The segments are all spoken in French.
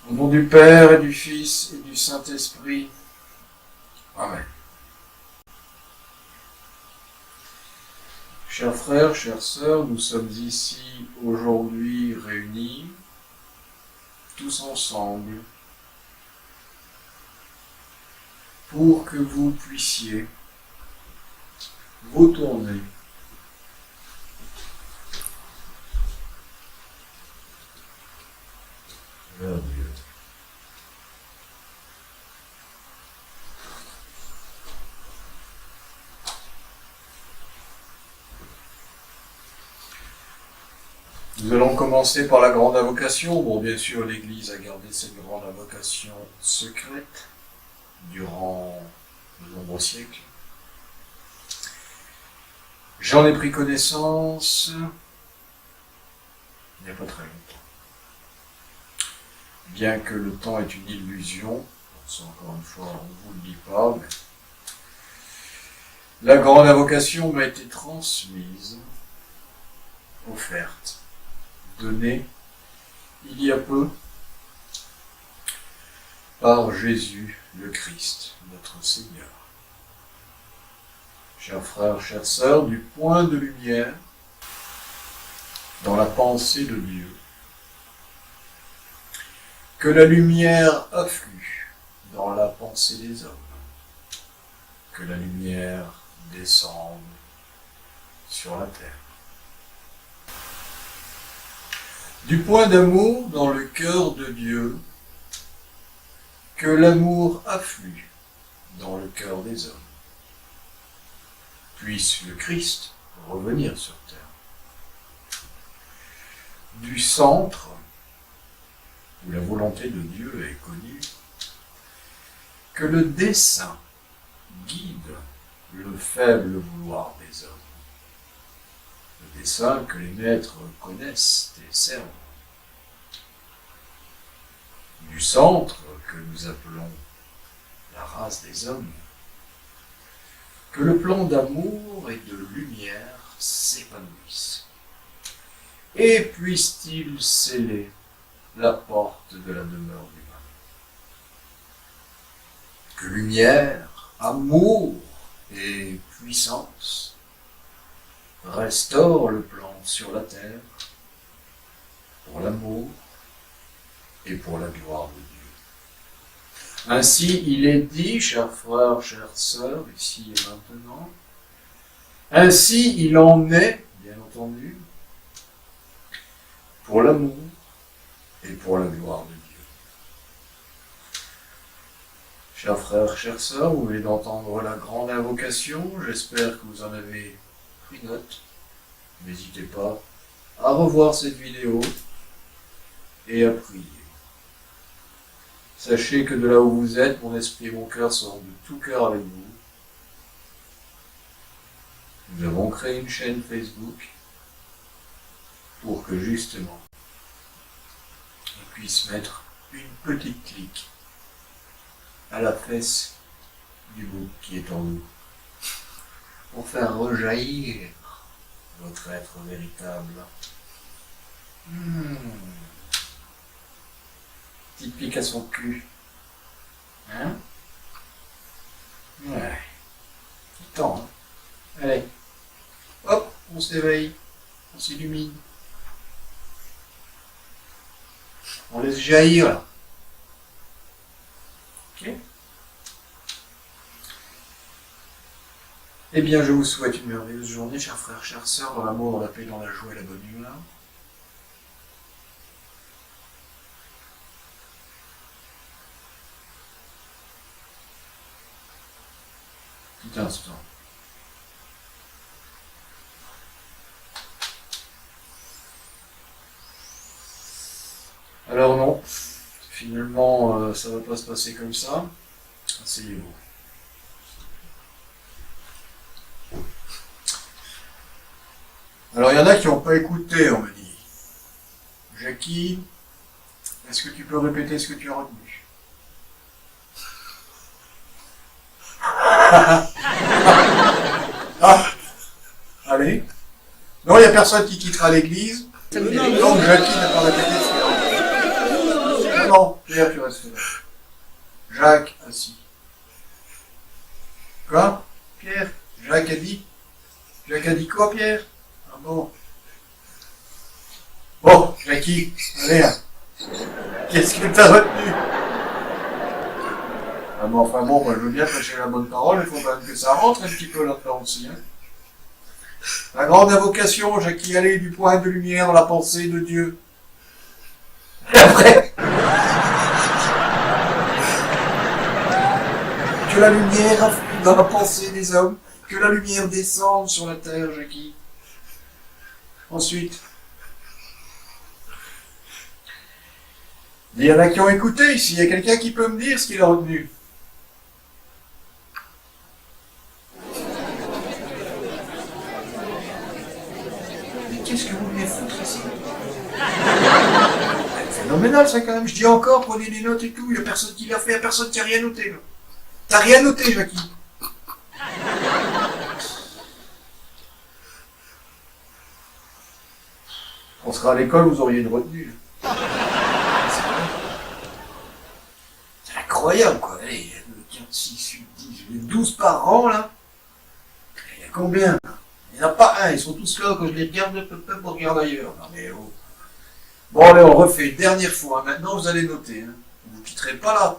Au nom du Père et du Fils et du Saint-Esprit. Amen. Chers frères, chères sœurs, nous sommes ici aujourd'hui réunis, tous ensemble, pour que vous puissiez vous tourner vers Dieu. Nous allons commencer par la grande invocation. Bon, bien sûr, l'Église a gardé cette grande invocation secrète durant de nombreux siècles. J'en ai pris connaissance il n'y a pas très longtemps. Bien que le temps est une illusion, ça encore une fois, on ne vous le dit pas, mais la grande invocation m'a été transmise, offerte, donnée il y a peu par Jésus le Christ, notre Seigneur. Chers frères, chères sœurs, du point de lumière dans la pensée de Dieu, que la lumière afflue dans la pensée des hommes, que la lumière descende sur la terre. Du point d'amour dans le cœur de Dieu, que l'amour afflue dans le cœur des hommes. Puisse le Christ revenir sur terre. Du centre, où la volonté de Dieu est connue, que le dessein guide le faible vouloir des hommes. Le dessein que les maîtres connaissent et servent. Du centre, que nous appelons la race des hommes, que le plan d'amour et de lumière s'épanouisse. Et puisse-t-il sceller la porte de la demeure humaine. Que lumière, amour et puissance restaurent le plan sur la terre pour l'amour et pour la gloire de Dieu. Ainsi, il est dit, chers frères, chères sœurs, ici et maintenant, ainsi il en est, bien entendu, pour l'amour et pour la gloire de Dieu. Chers frères, chères sœurs, vous venez d'entendre la grande invocation, j'espère que vous en avez pris note. N'hésitez pas à revoir cette vidéo et à prier. Sachez que de là où vous êtes, mon esprit et mon cœur seront de tout cœur avec vous. Nous avons créé une chaîne Facebook pour que justement on puisse mettre une petite clique à la fesse du bouc qui est en nous pour faire rejaillir votre être véritable. Petite pique à son cul. Hein? Ouais. Il tend, hein? Allez. Hop, on s'éveille. On s'illumine. On laisse jaillir, là. Ok? Eh bien, je vous souhaite une merveilleuse journée, chers frères, chères sœurs, dans l'amour, dans la paix, dans la joie et la bonne humeur. Petit instant. Alors non, finalement, ça ne va pas se passer comme ça. Asseyez-vous. Alors il y en a qui n'ont pas écouté, on me dit. Jackie, est-ce que tu peux répéter ce que tu as retenu? Ah, allez. Non, il n'y a personne qui quittera l'église. Donc Jackie n'a pas répété ce qu'il a retenu. Non, Pierre, tu restes là. Jacques, assis. Quoi? Pierre? Jacques a dit? Jacques a dit quoi, Pierre? Ah bon? Bon, Jackie, allez là. Qu'est-ce que t'as retenu? Ah mais enfin bon, moi je veux bien prêcher la bonne parole, il faut quand même que ça rentre un petit peu là-dedans aussi. Hein. La grande invocation, Jackie, allez, du point de lumière dans la pensée de Dieu. Et après, que la lumière afflue dans la pensée des hommes, que la lumière descende sur la terre, Jackie. Ensuite, il y en a qui ont écouté ici, il y a quelqu'un qui peut me dire ce qu'il a retenu. Mais qu'est-ce que vous venez foutre ici? Phénoménal ça quand même, je dis encore, prenez des notes et tout, il n'y a personne qui l'a fait, il n'y a personne qui a rien noté là. T'as rien noté, Jackie. On sera à l'école, vous auriez une retenue. C'est incroyable quoi, allez, 4, 6, 8, 10, 12 par an là. Il y a combien? Il n'y en a pas un, ils sont tous là, quand je les regarde, peut-être me regarde ailleurs. Non mais oh. Bon allez, on refait une dernière fois, maintenant vous allez noter. Hein. Vous ne quitterez pas là.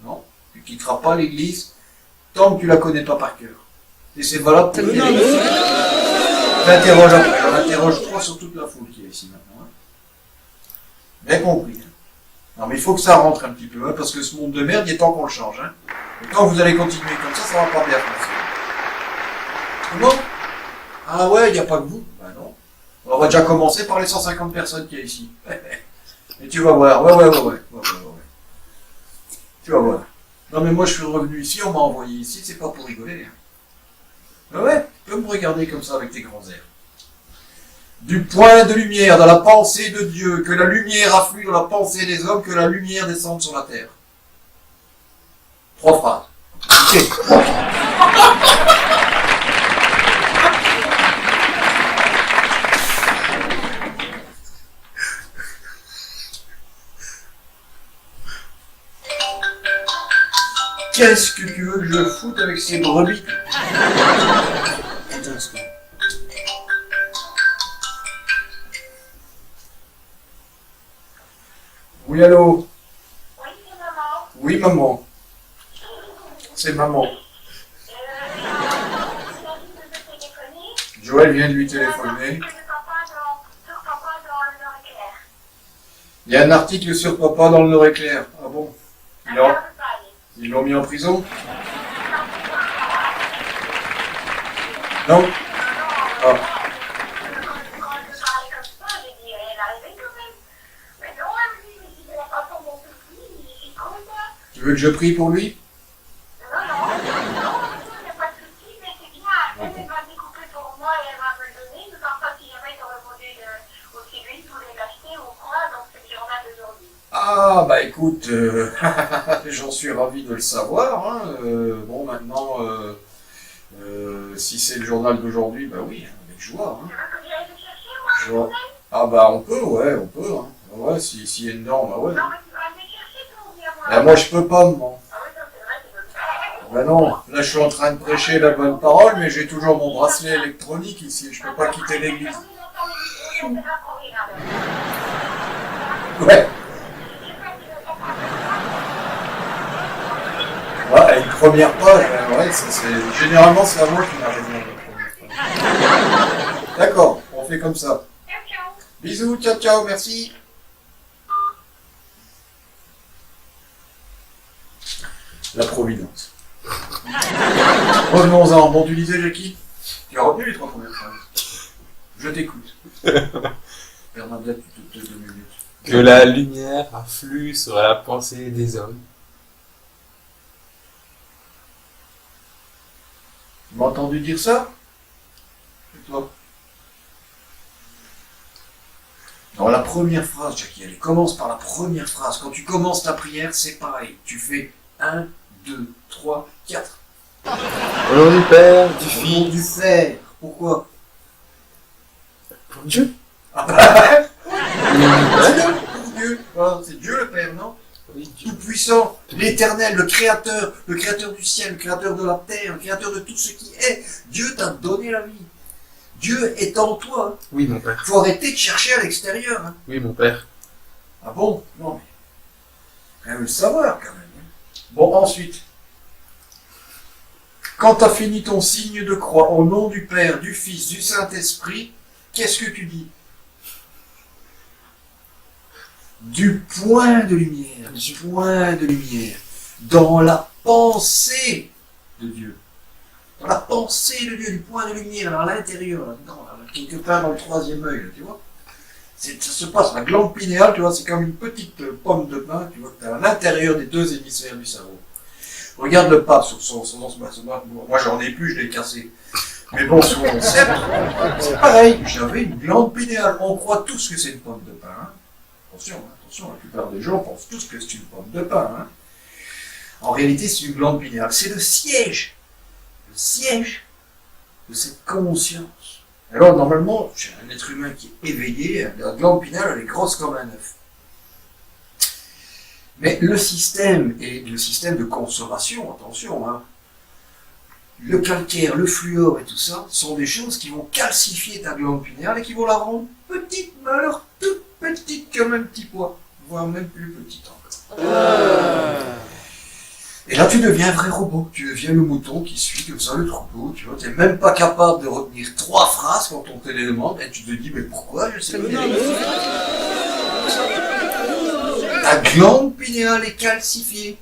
Non, tu ne quitteras pas l'église tant que tu la connais pas par cœur. Et c'est valable pour les églises. J'interroge après, j'en interroge 3 sur toute la foule qui est ici maintenant. Hein. Bien compris. Hein. Non mais il faut que ça rentre un petit peu, hein, parce que ce monde de merde, il est temps qu'on le change. Hein. Et quand vous allez continuer comme ça va pas bien passer. Comment? Ah ouais, il n'y a pas que vous. Ben non. On va déjà commencer par les 150 personnes qu'il y a ici. Et tu vas voir. Ouais. Tu vas voir. Non mais moi je suis revenu ici, on m'a envoyé ici, c'est pas pour rigoler. Ben ouais, tu peux me regarder comme ça avec tes grands airs. Du point de lumière dans la pensée de Dieu, que la lumière afflue dans la pensée des hommes, que la lumière descende sur la terre. 3 phrases. Ok. Qu'est-ce que tu veux que je foute avec ces brebis? Attends un instant. Oui, allô? Oui, c'est maman. Oui, maman. C'est maman. Joël vient de lui téléphoner. Il y a un article sur papa dans le Nord-Éclair. Ah bon? Ils l'ont mis en prison? Non? Ah. Tu veux que je prie pour lui? Non, il n'y a pas de souci, mais c'est bien. Elle va découper pour moi et elle va me le donner. Je ne pense pas si jamais j'aurais demandé aussi lui, je voulais l'acheter ou quoi, donc c'est le journal d'aujourd'hui. Ah, bah écoute, j'en suis ravi de le savoir. Hein. Bon, maintenant, si c'est le journal d'aujourd'hui, bah oui, avec joie. Hein. Tu veux que j'aille le chercher, moi? Ah bah on peut, ouais, on peut. Hein. Ouais, s'il y a une norme, bah ouais. Non, mais tu vas aller chercher, toi, ou bien moi? Bah moi je peux pas, moi. Ah oui, non, c'est vrai, tu veux pas. Bah non, là je suis en train de prêcher la bonne parole, mais j'ai toujours mon bracelet électronique ici, je peux pas quitter l'église. Ouais. Ouais, une première page, ouais, généralement c'est à moi qui m'arrive la première page. D'accord, on fait comme ça. Bisous, ciao, ciao, merci. La Providence. Revenons-en. Bon, tu disais, Jackie? Tu as retenu les 3 premières phrases. Je t'écoute. Bernadette, tu te 2 minutes. Que la lumière afflue sur la pensée des hommes. Tu m'as entendu dire ça? Et toi? Dans la première phrase, Jackie, allez, commence par la première phrase. Quand tu commences ta prière, c'est pareil. Tu fais 1, 2, 3, 4. Au nom du Père, du Au nom du Fils, Père. Pourquoi? pour Dieu. Ah bah, Au nom du Père, Dieu. Ah, c'est Dieu le Père, non? Oui, Dieu. tout-puissant, l'éternel, le créateur du ciel, le créateur de la terre, le créateur de tout ce qui est. Dieu t'a donné la vie. Dieu est en toi. Oui, mon père. Faut arrêter de chercher à l'extérieur. Hein. Oui, mon père. Ah bon? Non, mais quand même le savoir, quand même. Bon, ensuite. Quand tu as fini ton signe de croix, au nom du Père, du Fils, du Saint-Esprit, qu'est-ce que tu dis? Du point de lumière, dans la pensée de Dieu. Dans la pensée de Dieu, du point de lumière, dans l'intérieur, là-dedans, là, quelque part dans le troisième œil, là, tu vois. Ça se passe, la glande pinéale, tu vois, c'est comme une petite pomme de pin, tu vois, que tu as à l'intérieur des deux hémisphères du cerveau. Regarde le pape sur son moi j'en ai plus, je l'ai cassé. Mais bon, sur mon sceptre, c'est pareil, j'avais une glande pinéale. On croit tous que c'est une pomme de pin. Hein. Attention, la plupart des gens pensent tous que c'est une pomme de pin. Hein. En réalité, c'est une glande pinéale. C'est le siège de cette conscience. Alors, normalement, j'ai un être humain qui est éveillé, la glande pinéale, elle est grosse comme un œuf. Mais le système de consommation, attention, hein, le calcaire, le fluor et tout ça, sont des choses qui vont calcifier ta glande pinéale et qui vont la rendre petite, mais alors toute petite comme un petit pois, voire même plus petite encore. Et là, tu deviens un vrai robot. Tu deviens le mouton qui suit comme ça le troupeau. Tu vois, t'es même pas capable de retenir 3 phrases quand on te les demande. Et tu te dis, mais pourquoi je sais pas. Ta glande pinéale est calcifiée.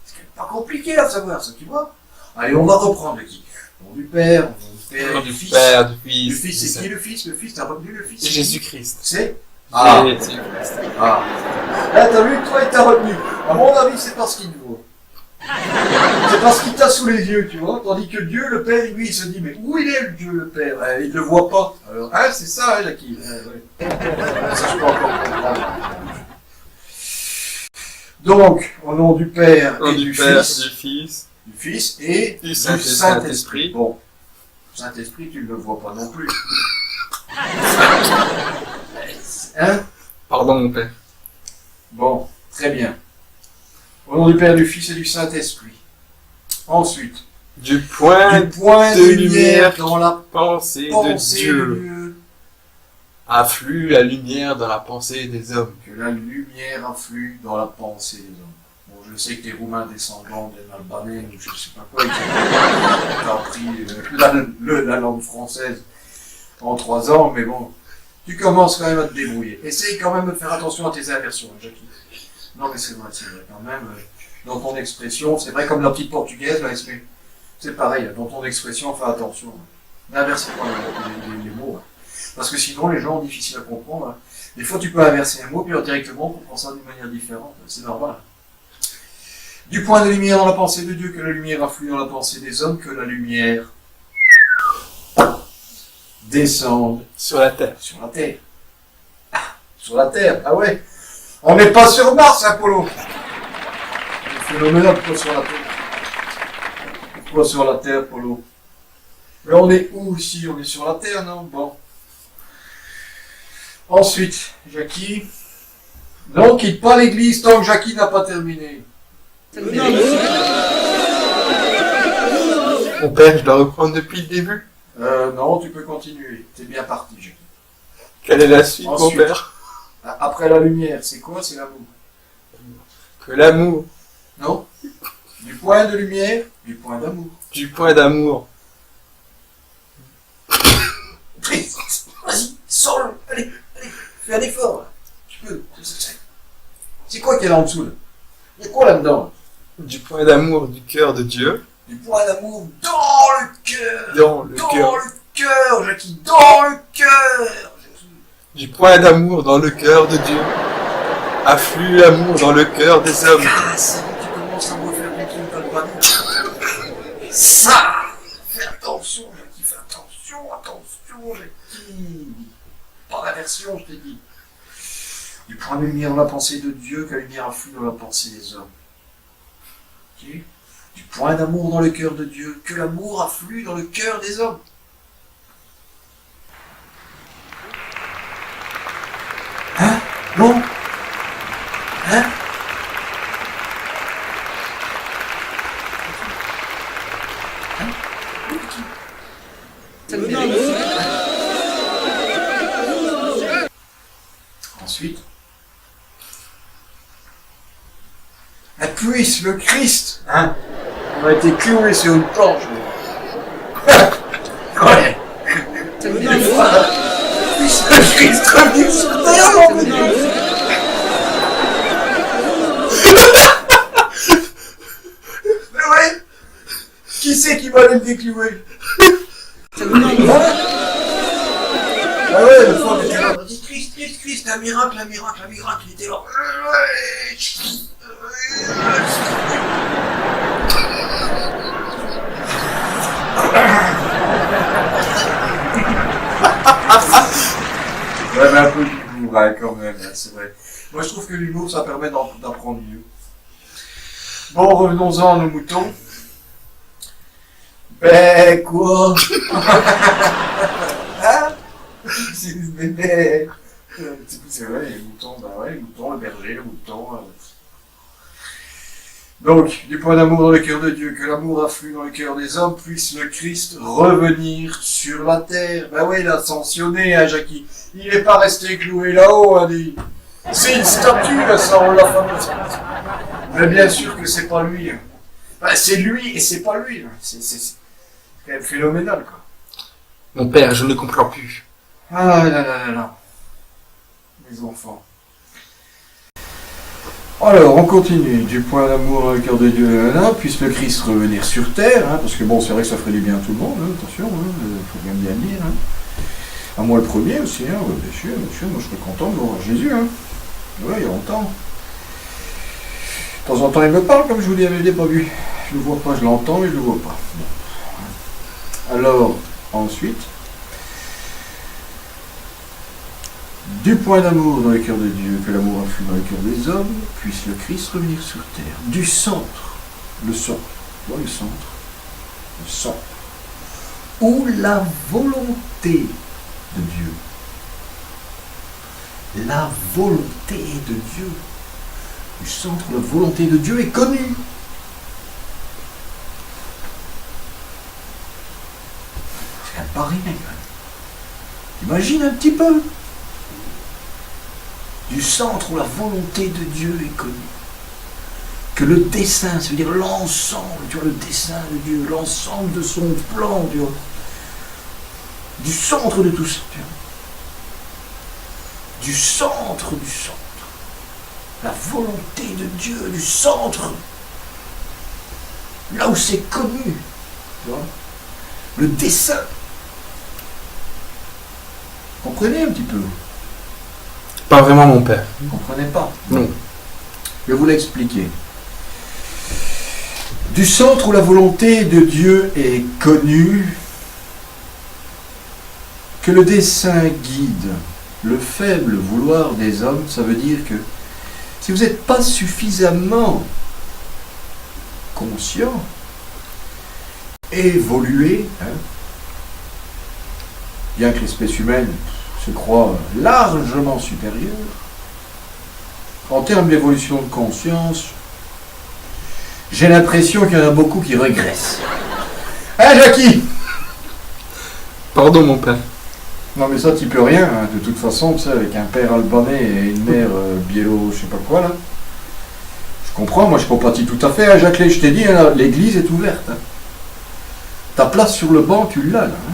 C'est pas compliqué à savoir, ça, tu vois. Allez, on va reprendre qui? Nom du Père, Du Père, du Le Fils. Fils, c'est qui le Fils? Le Fils, t'as retenu le Fils? Jésus-Christ. C'est Ah. Jésus-Christ. Ah. Là, t'as vu, toi, il t'a retenu. À mon avis, c'est parce qu'il te voit. C'est parce qu'il t'a sous les yeux, tu vois. Tandis que Dieu, le Père, lui, il se dit, mais où il est, le Dieu, le Père? Il ne le voit pas. Alors, hein, c'est ça, hein, Jackie. Ouais. Ça, je peux encore comprendre. Donc, au nom du Père et du Père, Fils, du Fils, du Fils et du du Saint-Esprit. Saint-Esprit. Bon, Saint-Esprit, tu ne le vois pas non plus. Hein? Pardon, mon père. Bon, très bien. Au nom du Père, du Fils et du Saint-Esprit. Ensuite, Du point du point de lumière dans la pensée pensée de Dieu de Dieu. afflue la lumière dans la pensée des hommes. Que la lumière afflue dans la pensée des hommes. Bon, je sais que les Roumains descendants des Albanais, ou je sais pas quoi, ils ont appris la langue française en 3 ans, mais bon, tu commences quand même à te débrouiller. Essaye quand même de faire attention à tes inversions, hein, Jackie. Non, mais c'est vrai quand même. Dans ton expression, c'est vrai comme la petite portugaise, la SP. C'est pareil, dans ton expression, fais attention. N'inverse pas les mots. Hein. Parce que sinon, les gens ont difficile à comprendre. Hein. Des fois, tu peux inverser un mot, puis directement, on comprend ça d'une manière différente. C'est normal. Du point de lumière dans la pensée de Dieu, que la lumière afflue dans la pensée des hommes, que la lumière descende Sur la terre. sur la Terre. Ah, sur la Terre, ah ouais. On n'est pas sur Mars, hein, Polo. C'est phénoménal, pourquoi sur la Terre? Pourquoi sur la Terre, Polo? Mais on est où ici? On est sur la Terre, non? Bon. Ensuite, Jackie. Non, quitte pas l'église tant que Jackie n'a pas terminé. Mon père, je dois reprendre depuis le début. Non, tu peux continuer. T'es bien parti, Jackie. Quelle est la suite, Ensuite. mon père? Après la lumière, c'est quoi? C'est l'amour. Que l'amour, Non? Du point de lumière, du point d'amour. du point d'amour, Vas-y, sors-le. Allez, fais un effort. Là. Tu peux. C'est quoi qu'il y a là en dessous là? Il y a quoi là-dedans? du point d'amour du cœur de Dieu, Du point d'amour dans le cœur. dans le Dans cœur, le cœur, Jackie. Dans le cœur. du point d'amour dans le cœur de Dieu, afflue l'amour dans le cœur des hommes. Ah, c'est bon, tu commences à me refaire des trucs albanais. Ça. Fais attention, Jackie. Fais attention, Jackie. Pas d'inversion, je t'ai dit. Du point de lumière dans la pensée de Dieu, que la lumière afflue dans la pensée des hommes. Ok? Du point d'amour dans le cœur de Dieu, que l'amour afflue dans le cœur des hommes. Hein? Non? Hein? puisse le Christ, hein, on a été cloué sur une planche. Ouais. Puisse le Christ revenir sur terre, mon Dieu. Mais ouais. Qui c'est qui va aller le déclouer? Ah ouais, le fond était là. Christ, un miracle, il était là. Ouais, mais un peu d'humour, hein, quand même, hein, c'est vrai. Moi, je trouve que l'humour, ça permet d'apprendre mieux. Bon, revenons-en à nos moutons. Ben, quoi? Hein? C'est vrai, les moutons, bah ouais, les moutons, le berger, le mouton. Donc, du point d'amour dans le cœur de Dieu, que l'amour afflue dans le cœur des hommes, puisse le Christ revenir sur la terre. Ben ouais, il a ascensionné, hein, Jackie. Il n'est pas resté cloué là-haut, hein, dit. C'est une statue, là, ça, on l'a fait. Mais bien sûr que c'est pas lui. Hein. Ben, c'est lui et c'est pas lui. Hein. C'est quand même phénoménal, quoi. Mon père, je ne comprends plus. Ah là là là là. Les enfants. Alors, on continue. Du point d'amour dans le cœur de Dieu, là, puisse le Christ revenir sur terre, hein, parce que bon, c'est vrai que ça ferait du bien à tout le monde, hein, attention, faut bien le dire. Hein. À moi le premier aussi, hein, ouais, bien sûr, moi je serais content de voir Jésus, hein. Ouais, il y a longtemps. De temps en temps, il me parle, comme je vous dis, mais je l'ai pas vu. Je le vois pas, je l'entends, mais je le vois pas. Bon. Alors, ensuite, du point d'amour dans le cœur de Dieu, que l'amour afflue dans le cœur des hommes, puisse le Christ revenir sur terre. Du centre, le centre, où la volonté de Dieu, la volonté de Dieu, du centre où la volonté de Dieu est connue. C'est quand même pas rien, quand même. Imagine un petit peu. Du centre où la volonté de Dieu est connue. Que le dessein, ça veut dire l'ensemble, tu vois, le dessein de Dieu, l'ensemble de son plan, tu vois. Du centre de tout ça, tu vois. Du centre. La volonté de Dieu, du centre. Là où c'est connu, tu vois. Le dessein. Comprenez un petit peu? Pas vraiment mon père. Vous ne comprenez pas? Non. Je vais vous l'expliquer. Du centre où la volonté de Dieu est connue, que le dessein guide le faible vouloir des hommes, ça veut dire que si vous n'êtes pas suffisamment conscient, évolué, hein, bien que l'espèce humaine se croit largement supérieure, en termes d'évolution de conscience, j'ai l'impression qu'il y en a beaucoup qui régressent. Hein, Jackie? Pardon, mon père. Non, mais ça, tu peux rien, hein. De toute façon, tu sais, avec un père albanais et une mère biélo, je sais pas quoi, là. Je comprends, moi je compatis tout à fait, hein, Jacques, je t'ai dit, hein, l'église est ouverte. Hein. Ta place sur le banc, tu l'as, là. Hein.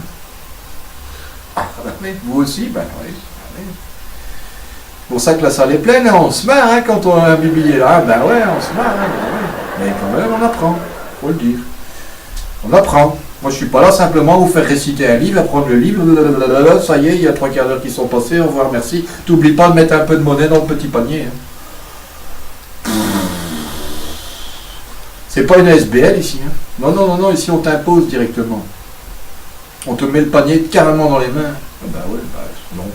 Ah, oui, vous aussi, ben oui. C'est pour ça que la salle est pleine, hein, on se marre, hein, quand on a un biblier là, ben ouais, on se marre, hein, ben ouais. Mais quand même, on apprend, faut le dire. On apprend. Moi, je suis pas là simplement à vous faire réciter un livre, apprendre le livre, ça y est, il y a 3 quarts d'heure qui sont passés, au revoir, merci. T'oublies pas de mettre un peu de monnaie dans le petit panier. Hein. C'est pas une SBL ici. Hein. Non, ici on t'impose directement. On te met le panier carrément dans les mains. Ah bah ouais, bah non.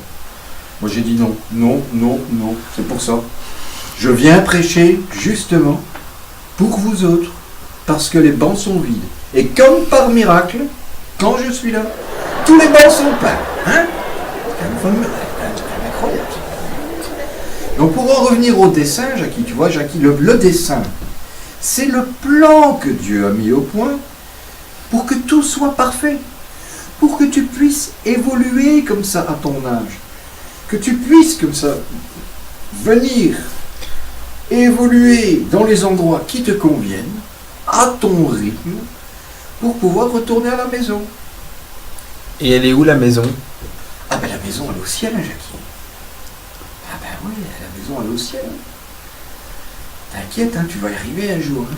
Moi j'ai dit non, c'est pour ça. Je viens prêcher justement pour vous autres, parce que les bancs sont vides. Et comme par miracle, quand je suis là, tous les bancs sont pleins. Hein? C'est quand même incroyable. Donc pour en revenir au dessin, Jackie, tu vois, Jackie, le dessin, c'est le plan que Dieu a mis au point pour que tout soit parfait. Pour que tu puisses évoluer comme ça à ton âge. Que tu puisses comme ça venir évoluer dans les endroits qui te conviennent, à ton rythme, pour pouvoir retourner à la maison. Et elle est où la maison? Ah ben la maison, elle est au ciel, hein, Jackie. Ah ben oui, la maison, elle est au ciel. T'inquiète, hein, tu vas y arriver un jour. Hein.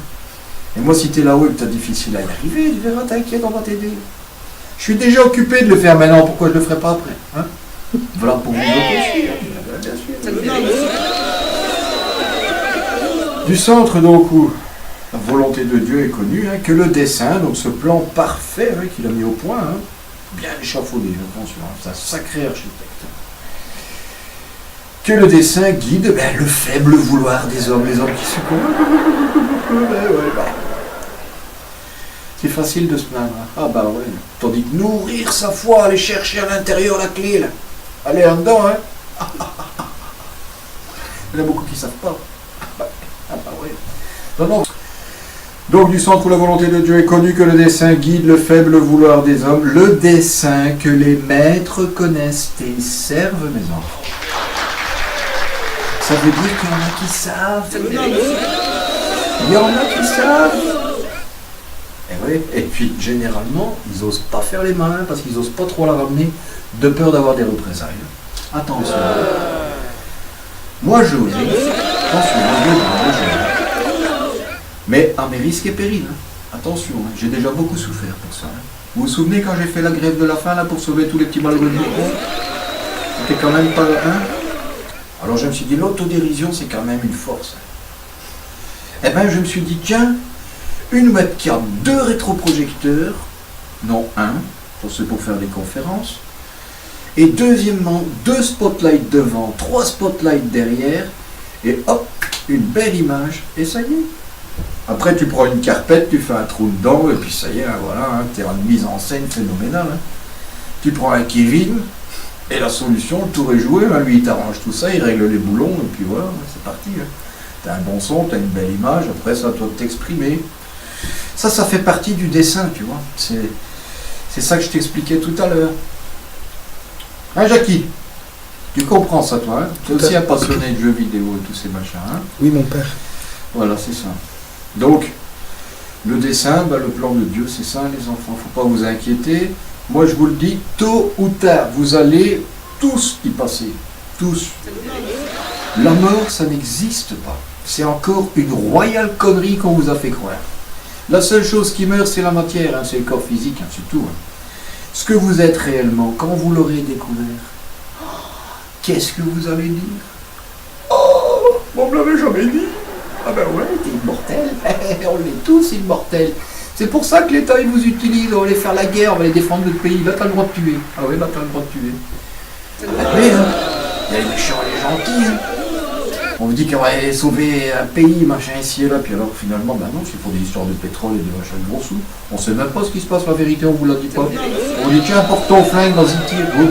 Et moi, si t'es là-haut et que t'as difficile à y arriver, tu verras, t'inquiète, on va t'aider. Je suis déjà occupé de le faire maintenant, pourquoi je le ferai pas après, hein? Voilà pour vous aussi, bien sûr. Du centre, donc, où la volonté de Dieu est connue, hein, que le dessin, donc ce plan parfait hein, qu'il a mis au point, hein, bien échafaudé, attention, hein, c'est un sacré architecte. Que le dessin guide le faible vouloir des hommes, les hommes qui succombent. C'est facile de se plaindre. Ah bah ouais. Tandis que nourrir sa foi, aller chercher à l'intérieur la clé, là. Aller en dedans, hein. Il y en a beaucoup qui ne savent pas. Ah bah ouais. Non, non. Donc du centre où la volonté de Dieu est connue, que le dessein guide le faible vouloir des hommes, le dessein que les maîtres connaissent et servent, mes enfants. Ça veut dire qu'il y en a qui savent. Il y en a qui savent. Et, oui. Et puis généralement, ils n'osent pas faire les malins parce qu'ils n'osent pas trop la ramener de peur d'avoir des représailles. Attention. Moi je vous dis, attention, mais à mes risques et périls. Hein. Attention, hein. J'ai déjà beaucoup souffert pour ça. Hein. Vous vous souvenez quand j'ai fait la grève de la faim là, pour sauver tous les petits malheureux de Micron? C'était quand même pas... Hein. Alors je me suis dit, l'autodérision c'est quand même une force. Hein. Eh bien je me suis dit, tiens, une webcam, 2 rétroprojecteurs, non un, c'est pour faire des conférences, et deuxièmement, 2 spotlights devant, 3 spotlights derrière, et hop, une belle image, et ça y est. Après tu prends une carpette, tu fais un trou dedans, et puis ça y est, hein, voilà, hein, terrain de mise en scène phénoménal. Hein. Tu prends un Kevin, et la solution, le tour est joué, hein, lui il t'arrange tout ça, il règle les boulons, et puis voilà, c'est parti. Hein. T'as un bon son, t'as une belle image, après ça doit t'exprimer. Ça fait partie du dessin, tu vois. C'est ça que je t'expliquais tout à l'heure. Hein, Jackie? Tu comprends ça, toi, hein? Tu es aussi un passionné de jeux vidéo et tous ces machins, hein? Oui, mon père. Voilà, c'est ça. Donc, le dessin, le plan de Dieu, c'est ça, les enfants. Faut pas vous inquiéter. Moi, je vous le dis, tôt ou tard, vous allez tous y passer. Tous. La mort, ça n'existe pas. C'est encore une royale connerie qu'on vous a fait croire. La seule chose qui meurt, c'est la matière, hein, c'est le corps physique, hein, c'est tout. Hein. Ce que vous êtes réellement, quand vous l'aurez découvert, qu'est-ce que vous allez dire? Oh, on me l'avait jamais dit. Ah ben ouais, t'es immortel. On est tous immortels. C'est pour ça que l'État, il vous utilise. On va aller faire la guerre, on va aller défendre notre pays. Là, t'as le droit de tuer. Ah oui, là, t'as le droit de tuer. Mais, hein, il y a les méchants et les gentils. Hein. On vous dit qu'on va aller sauver un pays, machin, ici et là, puis alors finalement, ben non, c'est pour des histoires de pétrole et de machin de gros sous. On sait même pas ce qui se passe, la vérité, on vous l'a dit pas. On vous dit, tiens, porte ton flingue dans une tire. Oh.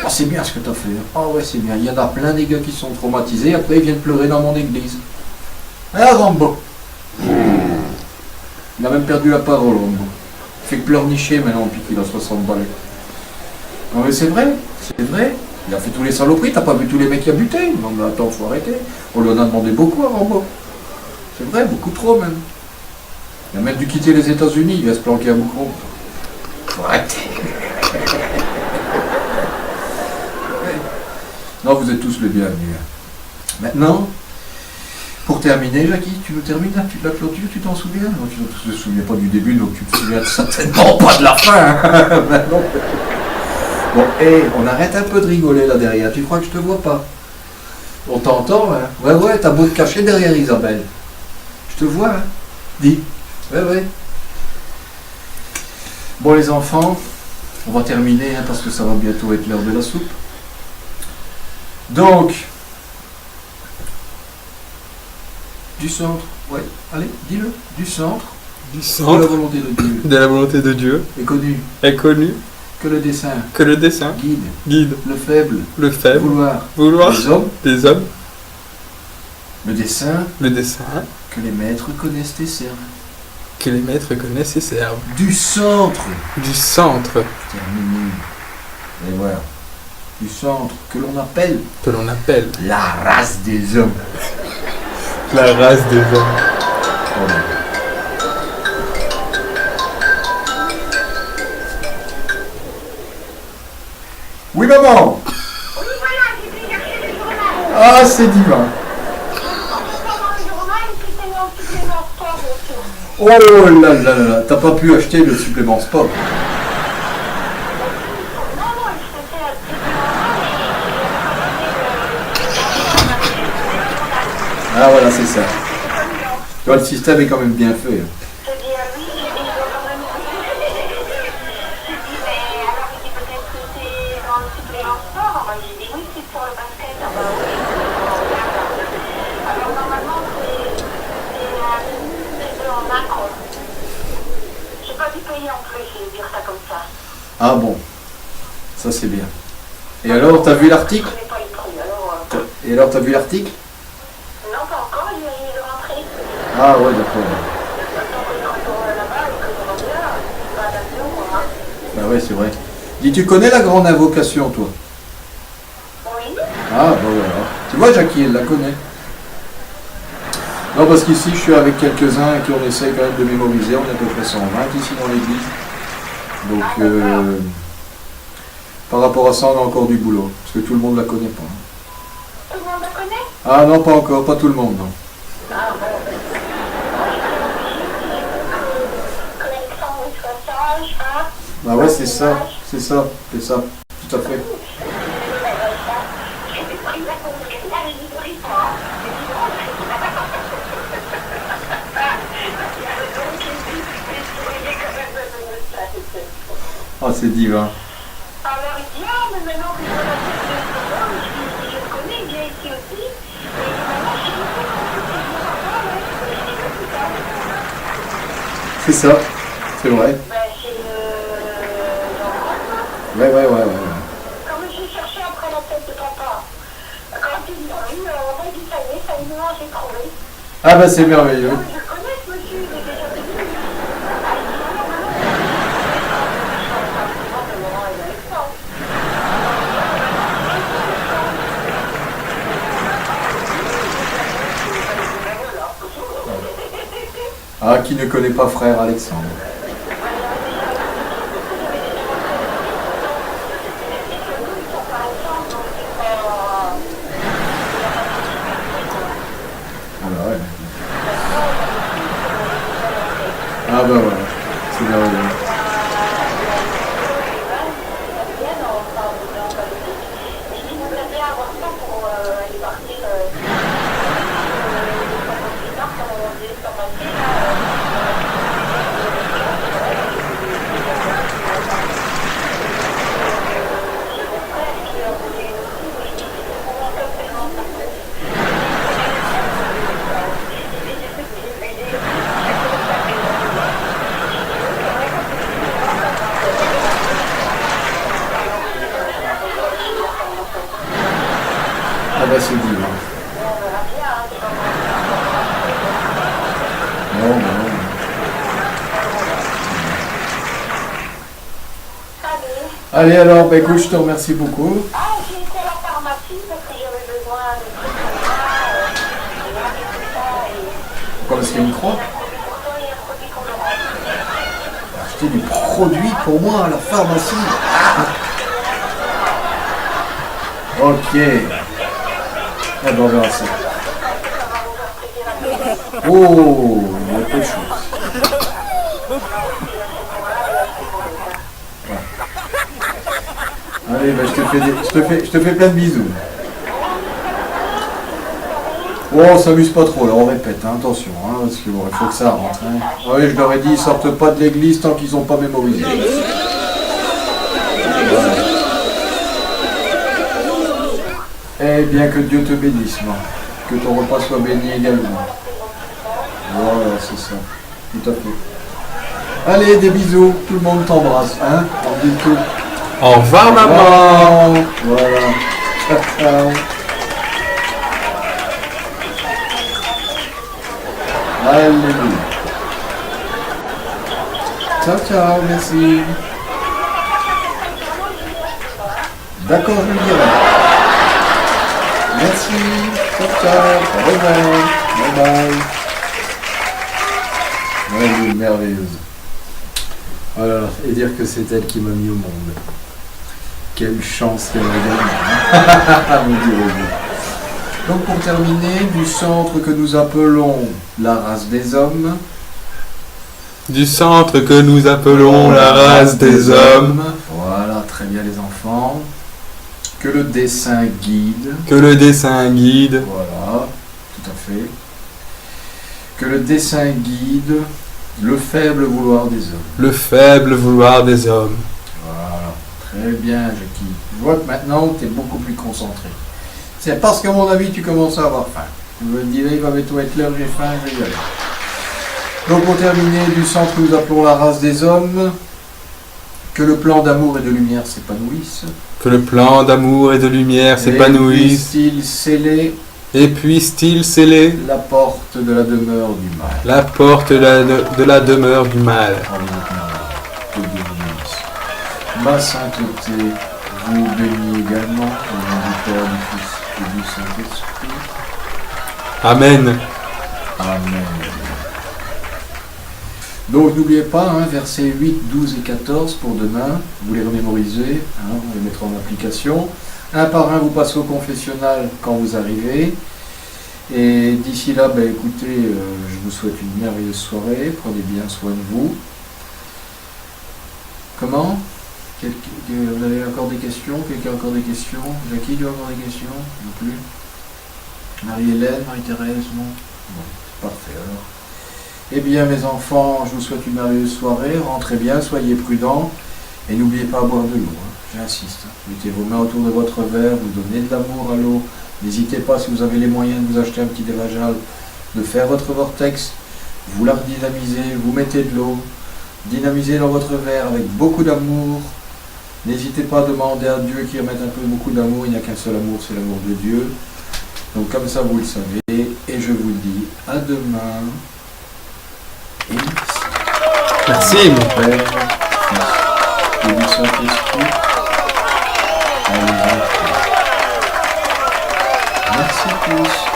Ah, c'est bien ce que t'as fait. Ah ouais, c'est bien. Il y en a plein des gars qui sont traumatisés, après ils viennent pleurer dans mon église. Ah, Rambo. Il a même perdu la parole, Rambo. Il fait que pleurnicher maintenant, puis qu'il a 60 balles. Non mais c'est vrai, c'est vrai. Il a fait tous les saloperies, t'as pas vu tous les mecs qui a buté? Non mais attends, faut arrêter. On lui en a demandé beaucoup à Rambo. C'est vrai, beaucoup trop même. Il a même dû quitter les États-Unis, il va se planquer à Moucron. Faut arrêter. Non, vous êtes tous les bienvenus. Maintenant, pour terminer, Jackie, tu nous termines là, la clôture, tu t'en souviens? Non, tu ne te souviens pas du début, donc tu te souviens certainement pas de la fin. Ben non. Bon, hé, on arrête un peu de rigoler là derrière, tu crois que je te vois pas? On t'entend, hein? Ouais, t'as beau te cacher derrière Isabelle. Je te vois, hein? Dis. Ouais. Bon les enfants, on va terminer, hein, parce que ça va bientôt être l'heure de la soupe. Donc, du centre, ouais, allez, dis-le, du centre. Du De la volonté de Dieu. De la volonté de Dieu. Est connu. Est connu. Que le dessein. Que le dessein. Guide. Le faible. Le faible. Vouloir. Des hommes. Le dessein. Que les maîtres connaissent et servent. Que les maîtres connaissent et servent. Du centre. Terminé. Et voilà. Du centre. Que l'on appelle. Que l'on appelle. La race des hommes. La race des hommes. Oh non. Oui, maman. Oui, voilà, j'ai pu chercher le journal. Ah, c'est divin. Pendant le journal, c'était mon supplément sport aussi. Oh là là là là, t'as pas pu acheter le supplément sport. Non, non, c'était un supplément, mais Ah voilà, c'est ça. Tu vois, le système est quand même bien fait. je dis oui, j'ai dit quand même. J'ai dit, mais alors il dit peut-être que c'est dans le supplément sport. Moi j'ai dit oui, c'est pour le basket. Ah bah oui, alors normalement c'est en macro. J'ai pas dû payer en plus, je vais dire ça comme ça. Ah bon, ça c'est bien. Et alors, t'as vu l'article? Je connais pas les prix, alors. Et alors, t'as vu l'article? Non, pas encore, il vient de rentrer. Ah ouais, d'accord. Maintenant que je retourne là-bas et que je reviens, pas d'avion, hein. Bah ouais, c'est vrai. Dis, tu connais la grande invocation, toi? Oui. Ah, bah voilà. Tu vois, Jackie, elle la connaît. Non, parce qu'ici, je suis avec quelques-uns et qu'on essaye quand même de mémoriser. On est à peu près 120 ici dans l'église. Donc, par rapport à ça, on a encore du boulot. Parce que tout le monde la connaît pas. Tout le monde la connaît? Ah non, pas encore. Pas tout le monde, non. Ah bon. Moi, je suis obligée que Alexandre soit sage, hein. Bah ouais, c'est ça. C'est ça. C'est ça. Tout à fait. Je vais pris la confiance, là, je n'y prie pas. Ah, c'est divin. Alors il dit, ah, mais maintenant que je vois la tête de ce homme, je le connais, il vient ici aussi. Et maintenant, je sais pas comment C'est ça. C'est vrai. ben, c'est le Jean-François. Ouais. Comme j'ai cherché après la tête de papa, quand il dit oui, on m'a dit ça y est, moi j'ai trouvé. Ah bah c'est merveilleux. Non, je le connais ce monsieur, il est déjà venu. Ah, il dit non, non, il est avec moi. Ah, qui ne connaît pas frère Alexandre? Ah bah ouais. Ah bah voilà. C'est merveilleux. Ah bah c'est divin. Non, non. Allez alors, bah écoute, je te remercie beaucoup. Ah, j'ai été à la pharmacie parce que j'avais besoin de trucs comme ça, et tout ça, et Pourquoi? Parce qu'il y a une croix? pour toi, il y a un produit qu'on me Acheter du produit pour moi à la pharmacie. Ok. Ah ben on verra ça. Oh, il y a peu de chance. Ouais. Allez, bah, je te fais plein de bisous. Oh, on s'amuse pas trop, là, on répète, hein, attention, hein, parce que bon, il faut que ça rentre. Hein. Oui, je leur ai dit, ils sortent pas de l'église tant qu'ils n'ont pas mémorisé. Voilà. Eh bien, que Dieu te bénisse, moi. Que ton repas soit béni également. Voilà, c'est ça. Tout à fait. Allez, des bisous. Tout le monde t'embrasse. Hein? On dit tout. Au revoir, maman. Voilà. Ciao, ciao. Alléluia. Ciao, ciao. Merci. D'accord, je le dirai. Merci. Ciao, ciao. Au revoir. Bye bye. Ouais, elle est merveilleuse. Oh là là, et dire que c'est elle qui m'a mis au monde. Quelle chance qu'elle a donnée. Me direz-vous. Donc pour terminer, du centre que nous appelons la race des hommes. Du centre que nous appelons la race des hommes. Voilà, très bien les enfants. Que le dessin guide. Que le dessin guide. Voilà, tout à fait. Que le dessin guide le faible vouloir des hommes. Le faible vouloir des hommes. Voilà, très bien Jackie. Je vois que maintenant tu es beaucoup plus concentré. C'est parce qu'à mon avis tu commences à avoir faim. Je me disais, il va bientôt être l'heure, j'ai faim, je vais y aller. Donc pour terminer, du centre que nous appelons la race des hommes, que le plan d'amour et de lumière s'épanouisse. Que le plan d'amour et de lumière s'épanouisse. Puisse-t-il sceller Et puisse-t-il sceller la porte de la demeure du mal. la porte de la demeure du mal. Ma sainteté vous bénit également au nom du Père, du Fils et du Saint-Esprit. Amen. Amen. Donc n'oubliez pas, versets 8, 12 et 14 pour demain, vous les remémorisez, vous les mettrez en application. Un par un, vous passez au confessionnal quand vous arrivez. Et d'ici là, écoutez, je vous souhaite une merveilleuse soirée, prenez bien soin de vous. Comment ? Vous avez encore des questions ? Quelqu'un a encore des questions ? Jackie, tu as encore des questions ? Non plus ? Marie-Hélène, Marie-Thérèse, non ? Bon, c'est parfait alors. Eh bien mes enfants, je vous souhaite une merveilleuse soirée, rentrez bien, soyez prudents, et n'oubliez pas à boire de l'eau, j'insiste. Mettez vos mains autour de votre verre, vous donnez de l'amour à l'eau, n'hésitez pas si vous avez les moyens de vous acheter un petit dévageal, de faire votre vortex, vous la redynamisez, vous mettez de l'eau, dynamisez dans votre verre avec beaucoup d'amour. N'hésitez pas à demander à Dieu qu'il remette un peu beaucoup d'amour, il n'y a qu'un seul amour, c'est l'amour de Dieu. Donc comme ça vous le savez, et je vous dis à demain. Et Merci. Père, Fils et du Saint-Esprit. Amen. Merci à tous.